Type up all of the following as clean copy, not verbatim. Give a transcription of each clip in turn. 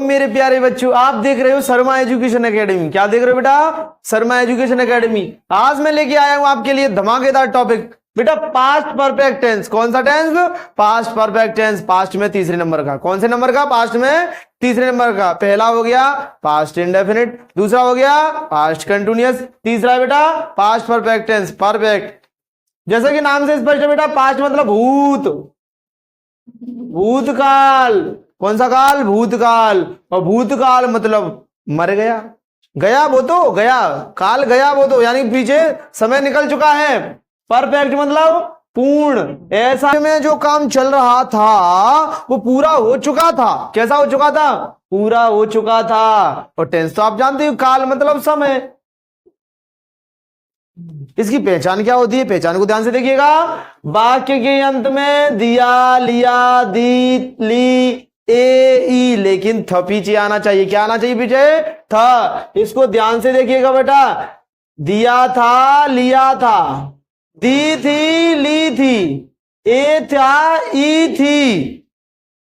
मेरे प्यारे बच्चों, आप देख रहे हो शर्मा एजुकेशन एकेडमी। क्या देख रहे हो बेटा? Sharma education academy. आज मैं लेके आया हूं आपके लिए धमाकेदार टॉपिक बेटा, पास्ट परफेक्ट टेंस। कौन सा tense? Past perfect tense. Past में तीसरे नंबर का। कौन से नंबर का? पास्ट में तीसरे नंबर का। पहला हो गया पास्ट इंडेफिनिट, दूसरा हो गया पास्ट कंटिन्यूअस, तीसरा बेटा पास्ट परफेक्ट टेंस। परफेक्ट जैसे कि नाम से स्पष्ट है बेटा, पास्ट मतलब भूत, भूतकाल। कौन सा काल? भूतकाल। और भूतकाल मतलब मर गया, गया वो तो गया, काल गया वो तो, यानी पीछे समय निकल चुका है। परफेक्ट मतलब पूर्ण। ऐसा में जो काम चल रहा था वो पूरा हो चुका था। कैसा हो चुका था? पूरा हो चुका था। और टेंस तो आप जानते हो, काल मतलब समय। इसकी पहचान क्या होती है? पहचान को ध्यान से देखिएगा। वाक्य के अंत में दिया, लिया, दी, ली, ए, ई, लेकिन थ पीछे आना चाहिए। क्या आना चाहिए पीछे? था। इसको ध्यान से देखिएगा बेटा। दिया था, लिया था, दी थी, ली थी, ए था, ई थी,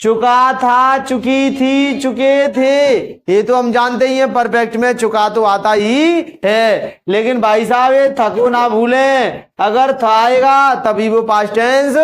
चुका था, चुकी थी, चुके थे। ये तो हम जानते ही हैं, परफेक्ट में चुका तो आता ही है। लेकिन भाई साहब ये था को ना भूलें, अगर था आएगा तभी वो पास्ट टेंस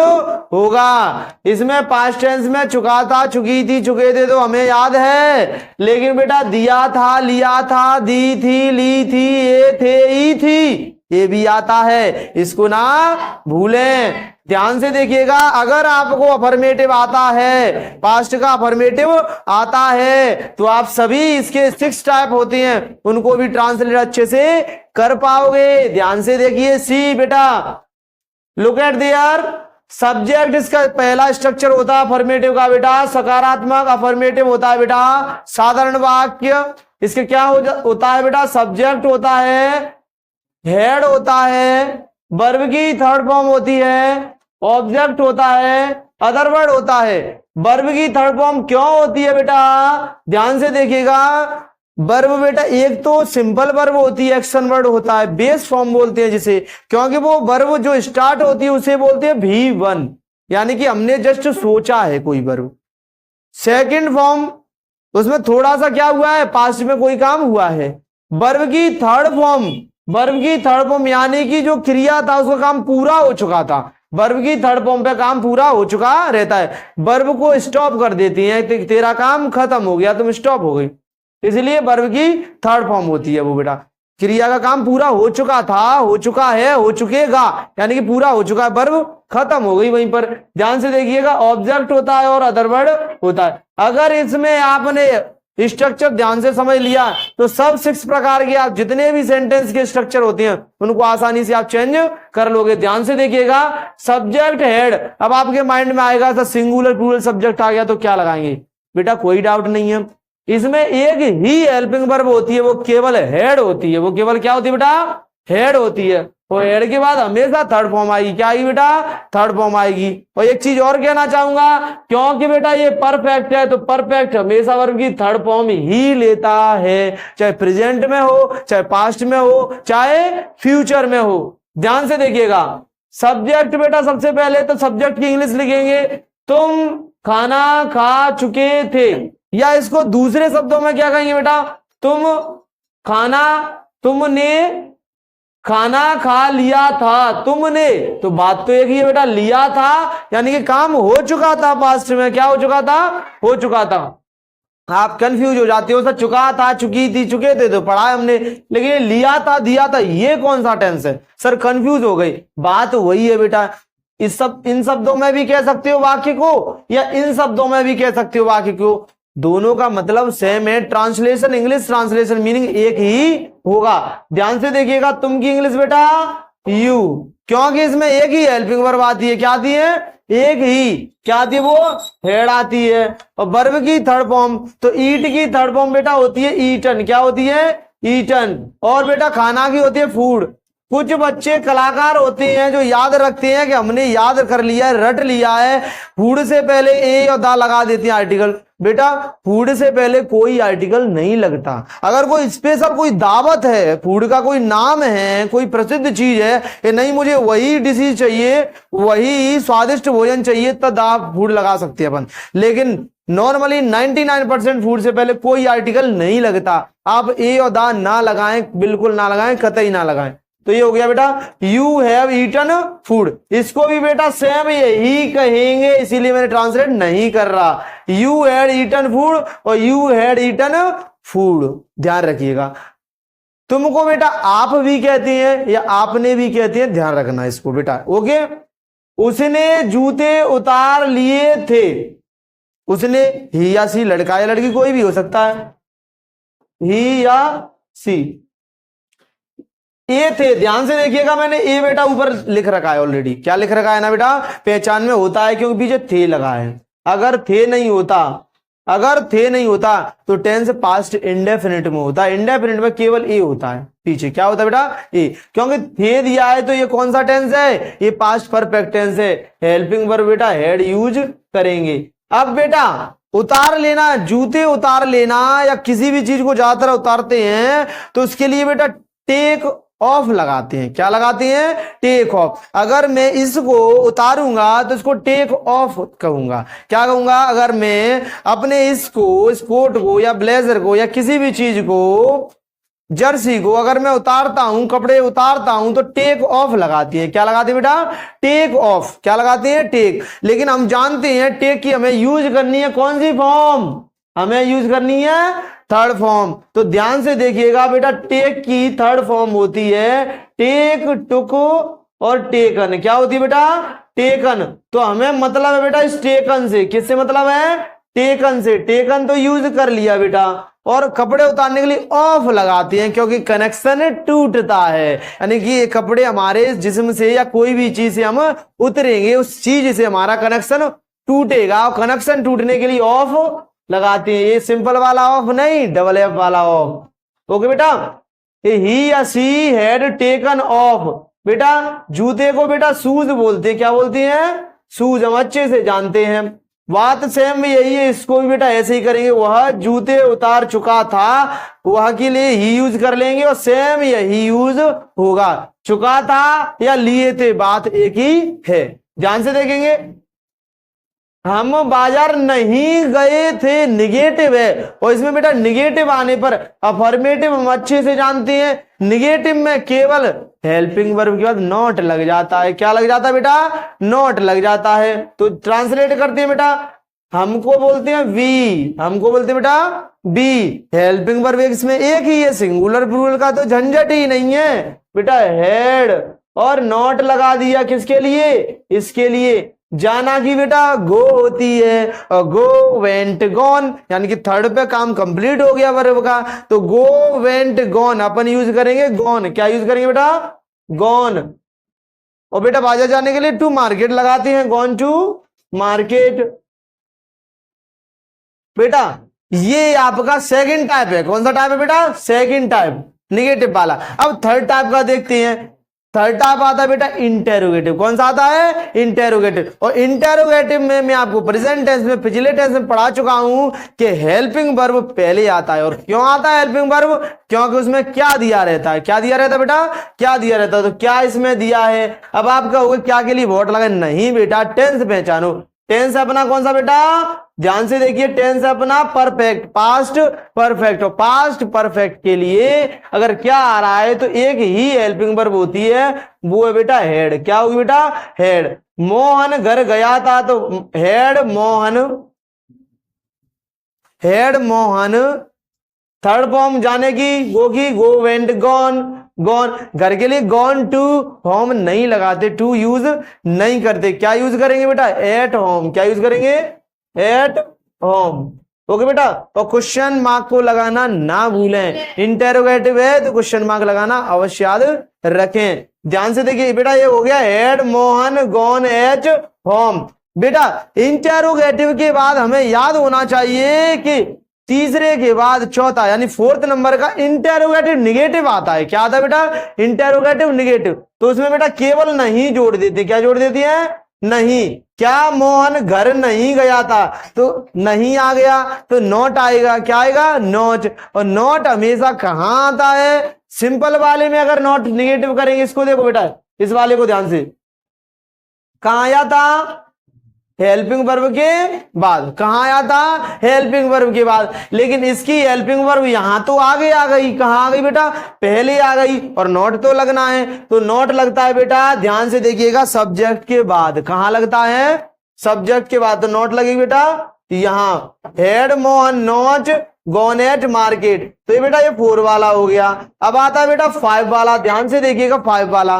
होगा। इसमें पास्ट टेंस में चुका था, चुकी थी, चुके थे तो हमें याद है, लेकिन बेटा दिया था, लिया था, दी थी, ली थी, ये थे, ई थी, ये भी आता है। इसको ना भूलें। ध्यान से देखिएगा। अगर आपको अफर्मेटिव आता है, पास्ट का अफर्मेटिव आता है, तो आप सभी इसके 6 टाइप होते हैं, उनको भी ट्रांसलेट अच्छे से कर पाओगे। ध्यान से देखिए। सी बेटा, लुक एट देयर सब्जेक्ट। इसका पहला स्ट्रक्चर होता है अफर्मेटिव का बेटा, सकारात्मक अफर्मेटिव होता है बेटा। साधारण वाक्य इसके क्या होता है बेटा? सब्जेक्ट होता है, हेड होता है, वर्ब की थर्ड फॉर्म होती है, ऑब्जेक्ट होता है, अदर वर्ड होता है। वर्ब की थर्ड फॉर्म क्यों होती है बेटा? ध्यान से देखिएगा। वर्ब बेटा एक तो सिंपल वर्ब होती है, एक्शन वर्ड होता है, बेस फॉर्म बोलते हैं जिसे, क्योंकि वो वर्ब जो स्टार्ट होती है उसे बोलते हैं V1, यानी कि हमने जस्ट सोचा है कोई वर्ब। सेकंड फॉर्म उसमें थोड़ा सा क्या हुआ है, पास्ट में कोई काम हुआ है। वर्ब की थर्ड फॉर्म यानी कि जो क्रिया था उसका काम पूरा हो चुका था। वर्ब की थर्ड फॉर्म पे काम पूरा हो चुका रहता है। वर्ब को स्टॉप कर देती है, तेरा काम खत्म हो गया, तुम स्टॉप हो गई, इसलिए वर्ब की थर्ड फॉर्म होती है वो बेटा। क्रिया का काम पूरा हो चुका था, हो चुका है, हो चुकेगा, यानी कि पूरा हो चुका है, वर्ब खत्म हो गई वहीं पर। ध्यान से देखिएगा। ऑब्जेक्ट होता है और अदर वर्ड होता है। अगर इसमें आपने स्ट्रक्चर ध्यान से समझ लिया तो सब 6 प्रकार के आप जितने भी सेंटेंस के स्ट्रक्चर होते हैं उनको आसानी से आप चेंज कर लोगे। ध्यान से देखिएगा। Subject, head. अब आपके माइंड में आएगा सर सिंगुलर प्लूरल सब्जेक्ट आ गया तो क्या लगाएंगे? बेटा कोई डाउट नहीं है, इसमें एक ही हेल्पिंग वर्ब होती है, वो केवल हेड होती है। वो केवल क्या होती है बेटा? हेड होती है। और हेड के बाद हमेशा थर्ड फॉर्म आएगी। क्या आएगी बेटा? थर्ड फॉर्म आएगी। और एक चीज और कहना चाहूंगा, क्योंकि बेटा ये परफेक्ट है तो परफेक्ट हमेशा वर्ब की थर्ड फॉर्म ही लेता है, चाहे प्रेजेंट में हो, चाहे पास्ट में हो, चाहे फ्यूचर में हो। ध्यान से देखिएगा। सब्जेक्ट बेटा सबसे पहले तो सब्जेक्ट की इंग्लिश लिखेंगे, तुम खाना खा चुके थे, या इसको दूसरे शब्दों में क्या कहेंगे बेटा? तुमने खाना खा लिया था। तुमने, तो बात तो एक ही है बेटा, लिया था यानी कि काम हो चुका था पास्ट में। क्या हो चुका था? हो चुका था। आप कंफ्यूज हो जाते हो, सर चुका था, चुकी थी, चुके थे तो पढ़ा है हमने, लेकिन लिया था, दिया था, ये कौन सा टेंस है? सर कंफ्यूज हो गई। बात वही है बेटा। इन शब्दों में भी कह सकते हो वाक्य को, या इन शब्दों में भी कह सकते हो वाक्य को, दोनों का मतलब सेम है। ट्रांसलेशन, इंग्लिश ट्रांसलेशन मीनिंग एक ही होगा। ध्यान से देखिएगा। तुम की इंग्लिश बेटा यू, क्योंकि इसमें एक ही हेल्पिंग वर्ब आती है। क्या आती है? एक ही। क्या आती है? वो हेड आती है। और वर्ब की थर्ड फॉर्म, तो ईट की थर्ड फॉर्म बेटा होती है ईटन। क्या होती है? ईटन। और बेटा खाना की होती है फूड। कुछ बच्चे कलाकार होते हैं जो याद रखते हैं कि हमने याद कर लिया है, रट लिया है, फूड से पहले ए और दा लगा देते हैं आर्टिकल। बेटा फूड से पहले कोई आर्टिकल नहीं लगता। अगर कोई स्पेशल कोई दावत है, फूड का कोई नाम है, कोई प्रसिद्ध चीज है कि नहीं मुझे वही डिशेज चाहिए, वही स्वादिष्ट भोजन चाहिए, तब आप फूड लगा सकते हैं अपन। लेकिन नॉर्मली 99% फूड से पहले कोई आर्टिकल नहीं लगता। आप ए और दा ना लगाएं, बिल्कुल ना लगाएं, कतई ना लगाएं। तो ये हो गया बेटा यू हैव ईटन फूड। इसको भी बेटा सेम यही कहेंगे, इसीलिए मैंने ट्रांसलेट नहीं कर रहा। यू हैड ईटन फूड और यू हैड ईटन फूड, ध्यान रखिएगा। तुमको बेटा आप भी कहते हैं या आपने भी कहते हैं, ध्यान रखना इसको बेटा। ओके, उसने जूते उतार लिए थे। उसने, ही या सी, लड़का या लड़की कोई भी हो सकता है, ही या सी। ए थे, ध्यान से देखिएगा, मैंने ए बेटा ऊपर लिख रखा है ऑलरेडी। क्या लिख रखा है ना बेटा, पहचान में होता है क्योंकि पीछे थे लगा है। अगर थे नहीं होता, अगर थे नहीं होता तो टेंस पास्ट इंडेफिनिट में होता है। इंडेफिनिट में केवल ए होता है, पीछे क्या होता है बेटा, ए। क्योंकि थे दिया है तो ये कौन सा टेंस है, ये पास्ट परफेक्ट टेंस है। हेल्पिंग वर्ब बेटा हेड यूज करेंगे। अब बेटा उतार लेना, जूते उतार लेना या किसी भी चीज को ज्यादातर उतारते हैं तो उसके लिए बेटा टेक ऑफ लगाते हैं। क्या लगाते हैं, टेक ऑफ। अगर मैं इसको उतारूंगा तो इसको टेक ऑफ कहूंगा। क्या कहूंगा, अगर मैं अपने इसको, इस कोट को या ब्लेजर को या किसी भी चीज को, जर्सी को अगर मैं उतारता हूं, कपड़े उतारता हूं तो टेक ऑफ लगाती है। क्या लगाती है बेटा, टेक ऑफ। क्या लगाती है, टेक। लेकिन हम जानते हैं टेक की हमें यूज करनी है कौन सी फॉर्म, हमें यूज करनी है थर्ड फॉर्म। तो ध्यान से देखिएगा बेटा, टेक की थर्ड फॉर्म होती है टेक, टुक और टेकन। क्या होती है बेटा, टेकन। तो हमें मतलब है बेटा इस टेकन से, किससे मतलब है, टेकन से। टेकन तो यूज कर लिया बेटा, और कपड़े उतारने के लिए ऑफ लगाते हैं क्योंकि कनेक्शन टूटता है। यानी कि ये कपड़े हमारे जिस्म से या कोई भी चीज से हम उतरेंगे, उस चीज से हमारा कनेक्शन टूटेगा, और कनेक्शन टूटने के लिए ऑफ लगाते हैं। ये सिंपल वाला ऑफ नहीं, डबल एफ वाला ऑफ। ओके बेटा, ही या सी हैड टेकन ऑफ। बेटा जूते को बेटा शूज बोलते हैं। क्या बोलते हैं, शूज। हम अच्छे से जानते हैं, बात सेम यही है। इसको भी बेटा ऐसे ही करेंगे, वह जूते उतार चुका था, वह के लिए ही यूज कर लेंगे और सेम यही यूज होगा। चुका था या लिए थे, बात एक ही है। ध्यान से देखेंगे, हम बाजार नहीं गए थे, निगेटिव है। और इसमें बेटा निगेटिव आने पर अफर्मेटिव हम अच्छे से जानते हैं। निगेटिव में केवल हेल्पिंग वर्ब के बाद नॉट लग जाता है। क्या लग जाता है बेटा, नॉट लग जाता है। तो ट्रांसलेट करते हैं बेटा, हमको बोलते हैं वी, हमको बोलते हैं बेटा बी। हेल्पिंग वर्ब इसमें एक ही है, सिंगुलर प्लूरल का तो झंझट ही नहीं है बेटा। हेड और नॉट लगा दिया, किसके लिए, इसके लिए। जाना की बेटा गो होती है, और गो वेंट गॉन, यानी कि थर्ड पे काम कंप्लीट हो गया वर्ब का। तो गो वेंट गॉन अपन यूज करेंगे गॉन। क्या यूज करेंगे बेटा, गॉन। और बेटा बाजार जाने के लिए टू मार्केट लगाते हैं, गॉन टू मार्केट। बेटा ये आपका सेकंड टाइप है। कौन सा टाइप है बेटा, सेकंड टाइप, निगेटिव वाला। अब थर्ड टाइप का देखते हैं। थर्ड टाइप आता है बेटा इंटेरोगेटिव। कौन सा आता है, इंटेरोगेटिव। और इंटेरोगेटिव में मैं आपको प्रेजेंट टेंस में, पिछले टेंस में पढ़ा चुका हूं कि हेल्पिंग वर्ब पहले आता है। और क्यों आता है हेल्पिंग वर्ब, क्योंकि उसमें क्या दिया रहता है। क्या दिया रहता है बेटा, क्या दिया रहता है। तो क्या इसमें दिया है। अब आप कहोगे क्या के लिए वोट लगा, नहीं बेटा, टेंस पहचानो। टेंस अपना कौन सा बेटा, ध्यान से देखिए, टेंस अपना परफेक्ट, पास्ट परफेक्ट। और पास्ट परफेक्ट के लिए अगर क्या आ रहा है तो एक ही हेल्पिंग वर्ब होती है, वो है बेटा हेड। क्या होगी बेटा, हेड। मोहन घर गया था तो head Mohan, head Mohan. Third form जाने की, गो वेंट गॉन, गॉन। घर के लिए गॉन टू होम नहीं लगाते, टू यूज नहीं करते। क्या यूज करेंगे बेटा, एट होम। क्या यूज करेंगे, एट होम। ओके बेटा, और क्वेश्चन मार्क को लगाना ना भूलें। इंटेरोगेटिव है तो क्वेश्चन मार्क लगाना अवश्य याद रखें। ध्यान से देखिए बेटा, ये हो गया head Mohan gone at home. बेटा इंटेरोगेटिव के बाद हमें याद होना चाहिए कि तीसरे के बाद चौथा यानी फोर्थ नंबर का इंटेरोगेटिव निगेटिव आता है। क्या आता है बेटा, इंटेरोगेटिव निगेटिव। तो उसमें बेटा केवल नहीं जोड़ देती। क्या जोड़ देती है, नहीं। क्या मोहन घर नहीं गया था, तो नहीं आ गया तो नॉट आएगा। क्या आएगा, नॉट। और नॉट हमेशा कहां आता है, सिंपल वाले में अगर नॉट निगेटिव करेंगे। इसको देखो बेटा, इस वाले को ध्यान से, कहां आया था, हेल्पिंग वर्ब के बाद। कहाँ आया था? हेल्पिंग वर्ब के बाद। लेकिन इसकी हेल्पिंग वर्ब यहां तो आगे आ गई। कहाँ आ गई बेटा? पहले आ गई। और नॉट तो लगना है, तो नॉट लगता है बेटा, ध्यान से देखिएगा, सब्जेक्ट के बाद। कहाँ लगता है? सब्जेक्ट के बाद। तो नॉट लगेगी बेटा यहां, head Mohan not gone eight market. तो ये बेटा ये 4 वाला हो गया। अब आता है बेटा 5 वाला, ध्यान से देखिएगा 5 वाला।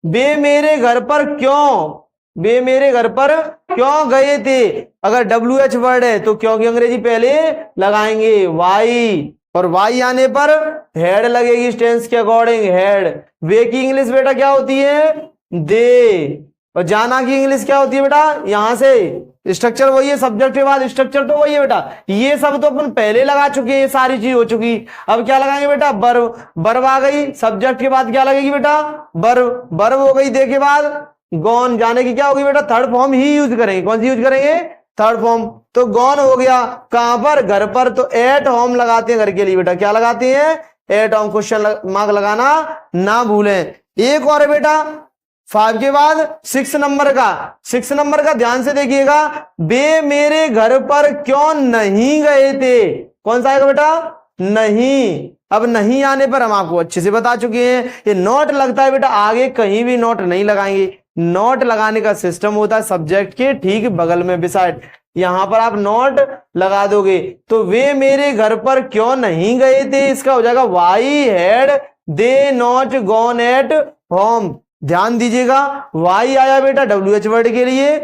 वे मेरे घर पर क्यों, वे मेरे घर पर क्यों गए थे। अगर WH वर्ड है तो क्यों की अंग्रेजी पहले लगाएंगे वाई, और वाई आने पर हेड लगेगी टेंस के अकॉर्डिंग, हेड। वे की इंग्लिश बेटा क्या होती है? दे। और जाना की इंग्लिश क्या होती है बेटा? यहां से स्ट्रक्चर वही है, सब्जेक्ट के बाद स्ट्रक्चर तो वही है बेटा। ये सब तो अपन पहले लगा चुके हैं, ये सारी चीज हो चुकी। अब क्या लगाएंगे बेटा? वर्ब। वर्ब आ गई, सब्जेक्ट के बाद क्या लगेगी बेटा? वर्ब। वर्ब हो गई, दे के बाद गॉन। जाने की क्या होगी बेटा? थर्ड फॉर्म ही यूज करेंगे। कौन सी यूज करेंगे? Third form. तो गॉन हो गया। कहां पर? घर पर। तो एट होम लगाते हैं घर के लिए बेटा। क्या लगाते हैं? At home. क्वेश्चन मार्क लगाना ना भूलें। एक और है बेटा 5 के बाद 6 नंबर का। 6 नंबर का ध्यान से देखिएगा, वे मेरे घर पर क्यों नहीं गए थे। कौन सा आएगा बेटा? नहीं। अब नहीं आने पर हम आपको अच्छे से बता चुके हैं, ये नॉट लगता है बेटा, आगे कहीं भी नॉट नहीं लगाएंगे। नॉट लगाने का सिस्टम होता है सब्जेक्ट के ठीक बगल में बिसाइड। यहां पर आप नॉट लगा दोगे तो वे मेरे घर पर क्यों नहीं गए थे, इसका हो जाएगा why had they not gone at home. ध्यान दीजिएगा, वाई आया बेटा WH वर्ड के लिए,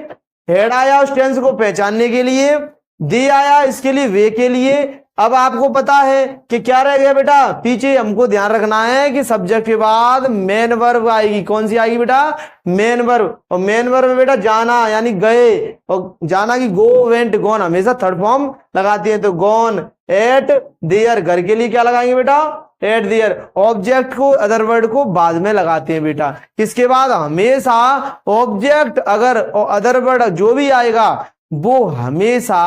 हेड आया उस टेंस को पहचानने के लिए, दे आया इसके लिए वे के लिए। अब आपको पता है कि क्या रह गया बेटा? पीछे हमको ध्यान रखना है कि सब्जेक्ट के बाद मेन वर्ब आएगी। कौन सी आएगी बेटा? Main verb. और मेन वर्ब में बेटा जाना यानी गए, और जाना की गो वेंट गॉन हमेशा थर्ड फॉर्म लगाती है। तो गॉन एट देयर, घर के लिए क्या लगाएंगे बेटा? Eight there. ऑब्जेक्ट को अदर वर्ड को बाद में लगाते हैं बेटा। किसके बाद? हमेशा ऑब्जेक्ट अगर अदर वर्ड जो भी आएगा वो हमेशा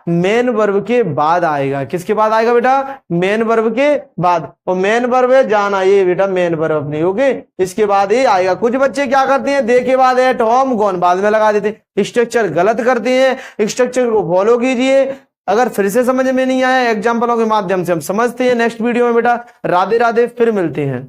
मेन वर्ब के बाद आएगा। किसके बाद आएगा बेटा? मेन वर्ब के बाद। और मेन वर्ब है जाना, ये बेटा मेन वर्ब अपनी, ओके, इसके बाद ये आएगा। कुछ बच्चे क्या करते हैं, दे के बाद एट होम गॉन बाद में लगा देते हैं, स्ट्रक्चर गलत करते हैं। स्ट्रक्चर को फॉलो कीजिए। अगर फिर से समझ में नहीं आया, एग्जाम्पलों के माध्यम से हम समझते हैं। नेक्स्ट वीडियो में बेटा राधे राधे, फिर मिलते हैं।